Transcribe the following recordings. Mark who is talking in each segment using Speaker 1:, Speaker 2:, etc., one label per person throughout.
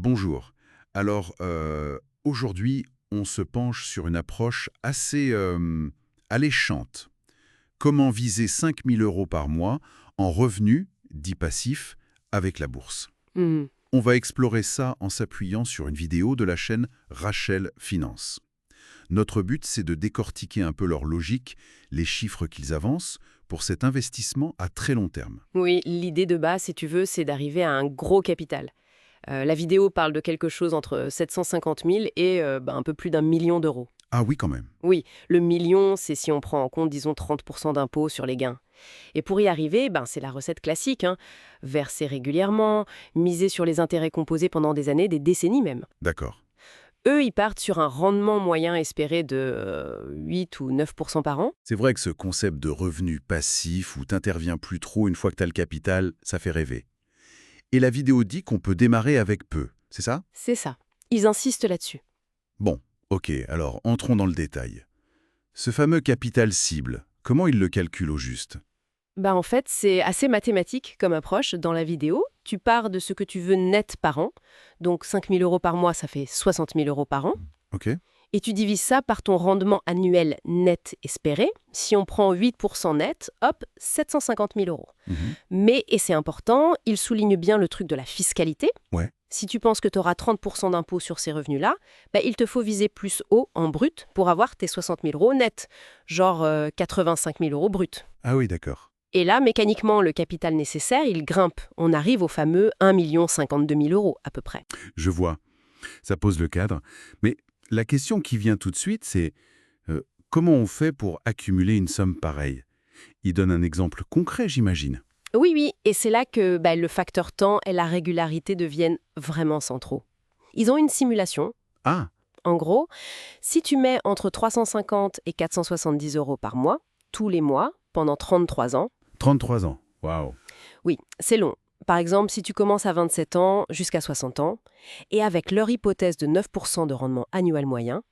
Speaker 1: Bonjour. Alors, aujourd'hui, on se penche sur une approche assez alléchante. Comment viser 5 000 € par mois en revenus, dits passifs, avec la bourse.
Speaker 2: Mmh.
Speaker 1: On va explorer ça en s'appuyant sur une vidéo de la chaîne Rachel Finance. Notre but, c'est de décortiquer un peu leur logique, les chiffres qu'ils avancent, pour cet investissement à très long terme.
Speaker 2: Oui, l'idée de base, si tu veux, c'est d'arriver à un gros capital. La vidéo parle de quelque chose entre 750 000 et un peu plus d'1 million d'euros.
Speaker 1: Ah oui, quand même.
Speaker 2: Oui, le million, c'est si on prend en compte, disons, 30% d'impôts sur les gains. Et pour y arriver, c'est la recette classique, hein. Verser régulièrement, miser sur les intérêts composés pendant des années, des décennies même.
Speaker 1: D'accord.
Speaker 2: Eux, ils partent sur un rendement moyen espéré de 8 ou 9% par an.
Speaker 1: C'est vrai que ce concept de revenu passif où t'interviens plus trop une fois que t'as le capital, ça fait rêver. Et la vidéo dit qu'on peut démarrer avec peu, c'est ça?
Speaker 2: C'est ça. Ils insistent là-dessus.
Speaker 1: Bon, ok, alors entrons dans le détail. Ce fameux capital cible, comment il le calcule au juste?
Speaker 2: En fait, c'est assez mathématique comme approche. Dans la vidéo, tu pars de ce que tu veux net par an. Donc 5 000 € par mois, ça fait 60 000 € par an.
Speaker 1: Ok.
Speaker 2: Et tu divises ça par ton rendement annuel net espéré. Si on prend 8% net, hop, 750 000 €.
Speaker 1: Mhm.
Speaker 2: Mais, et c'est important, il souligne bien le truc de la fiscalité.
Speaker 1: Ouais.
Speaker 2: Si tu penses que tu auras 30% d'impôt sur ces revenus-là, il te faut viser plus haut en brut pour avoir tes 60 000 € net, genre 85 000 € brut.
Speaker 1: Ah oui, d'accord.
Speaker 2: Et là, mécaniquement, le capital nécessaire, il grimpe. On arrive au fameux 1 52 000 € à peu près.
Speaker 1: Je vois. Ça pose le cadre. Mais la question qui vient tout de suite, c'est comment on fait pour accumuler une somme pareille? Il donne un exemple concret, j'imagine.
Speaker 2: Oui, oui, et c'est là que le facteur temps et la régularité deviennent vraiment centraux. Ils ont une simulation.
Speaker 1: Ah,
Speaker 2: En gros, si tu mets entre 350 et 470 € par mois, tous les mois, pendant 33 ans,
Speaker 1: 33 ans. Waouh.
Speaker 2: oui, c'est long. Par exemple, si tu commences à 27 ans jusqu'à 60 ans, et avec leur hypothèse de 9% de rendement annuel moyen,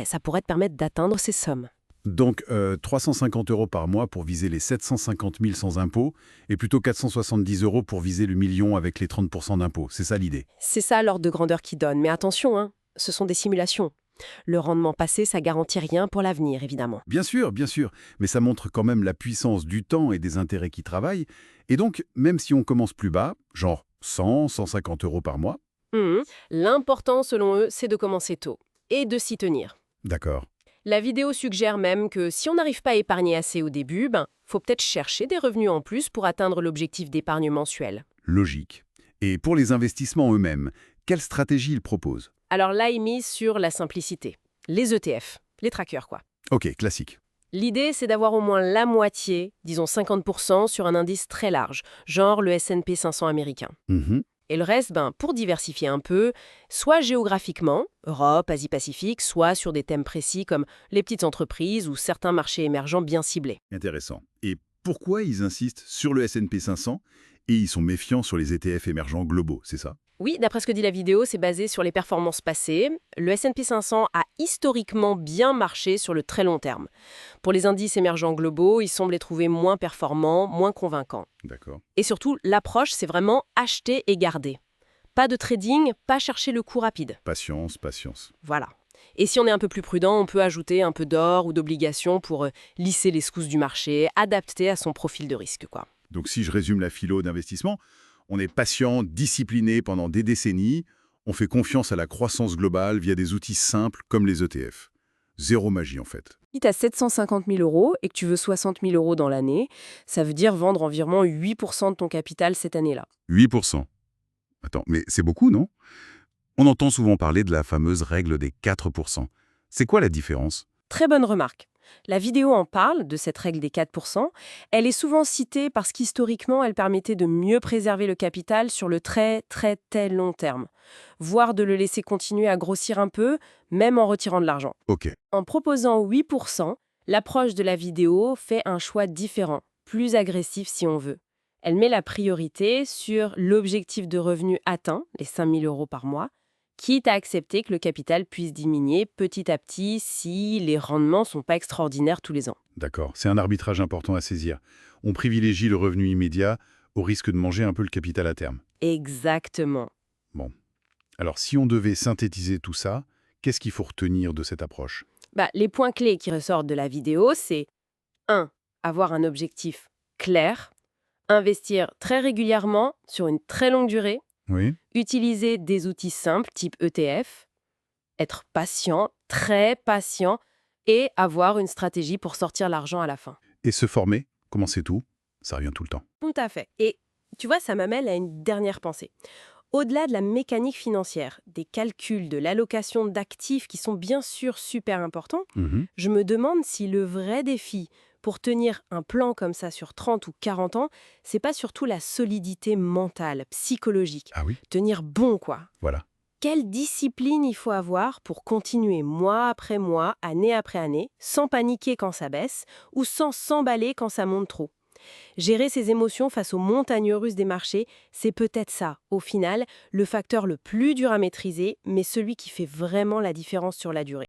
Speaker 2: ça pourrait te permettre d'atteindre ces sommes.
Speaker 1: Donc, 350 € par mois pour viser les 750 000 sans impôts, et plutôt 470 € pour viser le million avec les 30% d'impôts. C'est ça l'idée.
Speaker 2: C'est ça l'ordre de grandeur qui donne. Mais attention, hein, ce sont des simulations. Le rendement passé, ça garantit rien pour l'avenir, évidemment.
Speaker 1: Bien sûr, mais ça montre quand même la puissance du temps et des intérêts qui travaillent. Et donc, même si on commence plus bas, genre 100, 150 € par mois,
Speaker 2: Mhm. L'important, selon eux, c'est de commencer tôt et de s'y tenir.
Speaker 1: d'accord,
Speaker 2: La vidéo suggère même que si on n'arrive pas à épargner assez au début, faut peut-être chercher des revenus en plus pour atteindre l'objectif d'épargne mensuel.
Speaker 1: logique. Et pour les investissements eux-mêmes, quelle stratégie ils proposent?
Speaker 2: Alors là, ils misent sur la simplicité. Les ETF, les trackers quoi.
Speaker 1: Ok, classique.
Speaker 2: L'idée, c'est d'avoir au moins la moitié, disons 50%, sur un indice très large, genre le S&P 500 américain.
Speaker 1: Mhm.
Speaker 2: Et le reste, pour diversifier un peu, soit géographiquement, Europe, Asie-Pacifique, soit sur des thèmes précis comme les petites entreprises ou certains marchés émergents bien ciblés.
Speaker 1: Intéressant. Et pourquoi ils insistent sur le S&P 500 et ils sont méfiants sur les ETF émergents globaux, c'est ça?
Speaker 2: Oui, d'après ce que dit la vidéo, c'est basé sur les performances passées. Le S&P 500 a historiquement bien marché sur le très long terme. Pour les indices émergents globaux, ils semblent les trouver moins performants, moins convaincants.
Speaker 1: D'accord.
Speaker 2: Et surtout, l'approche, c'est vraiment acheter et garder. Pas de trading, pas chercher le coup rapide.
Speaker 1: Patience, patience.
Speaker 2: Voilà. Et si on est un peu plus prudent, on peut ajouter un peu d'or ou d'obligations pour lisser les secousses du marché, adapter à son profil de risque, quoi.
Speaker 1: Donc si je résume la philo d'investissement, on est patient, discipliné pendant des décennies, on fait confiance à la croissance globale via des outils simples comme les ETF. Zéro magie en fait.
Speaker 2: Si tu as 750 000 € et que tu veux 60 000 € dans l'année, ça veut dire vendre environ 8% de ton capital cette année-là.
Speaker 1: 8%. Attends, mais c'est beaucoup, non? On entend souvent parler de la fameuse règle des 4%. C'est quoi la différence?
Speaker 2: Très bonne remarque. La vidéo en parle, de cette règle des 4%. Elle est souvent citée parce qu'historiquement, elle permettait de mieux préserver le capital sur le très, très, très long terme, voire de le laisser continuer à grossir un peu, même en retirant de l'argent.
Speaker 1: Ok.
Speaker 2: En proposant 8%, l'approche de la vidéo fait un choix différent, plus agressif si on veut. Elle met la priorité sur l'objectif de revenu atteint, les 5 000 € par mois, quitte à accepter que le capital puisse diminuer petit à petit si les rendements ne sont pas extraordinaires tous les ans.
Speaker 1: D'accord, c'est un arbitrage important à saisir. On privilégie le revenu immédiat au risque de manger un peu le capital à terme.
Speaker 2: Exactement.
Speaker 1: Bon. Alors, si on devait synthétiser tout ça, qu'est-ce qu'il faut retenir de cette approche?
Speaker 2: Les points clés qui ressortent de la vidéo, c'est 1. Avoir un objectif clair, investir très régulièrement sur une très longue durée,
Speaker 1: Oui.
Speaker 2: utiliser des outils simples type ETF, être patient, très patient, et avoir une stratégie pour sortir l'argent à la fin.
Speaker 1: Et se former, comment c'est tout? Ça revient tout le temps.
Speaker 2: Tout à fait. Et tu vois, ça m'amène à une dernière pensée. Au-delà de la mécanique financière, des calculs, de l'allocation d'actifs qui sont bien sûr super importants,
Speaker 1: Mhm.
Speaker 2: je me demande si le vrai défi pour tenir un plan comme ça sur 30 ou 40 ans, c'est pas surtout la solidité mentale, psychologique.
Speaker 1: Ah oui,
Speaker 2: Tenir bon, quoi.
Speaker 1: voilà.
Speaker 2: Quelle discipline il faut avoir pour continuer mois après mois, année après année, sans paniquer quand ça baisse ou sans s'emballer quand ça monte trop. Gérer ses émotions face aux montagnes russes des marchés, c'est peut-être ça, au final, le facteur le plus dur à maîtriser, mais celui qui fait vraiment la différence sur la durée.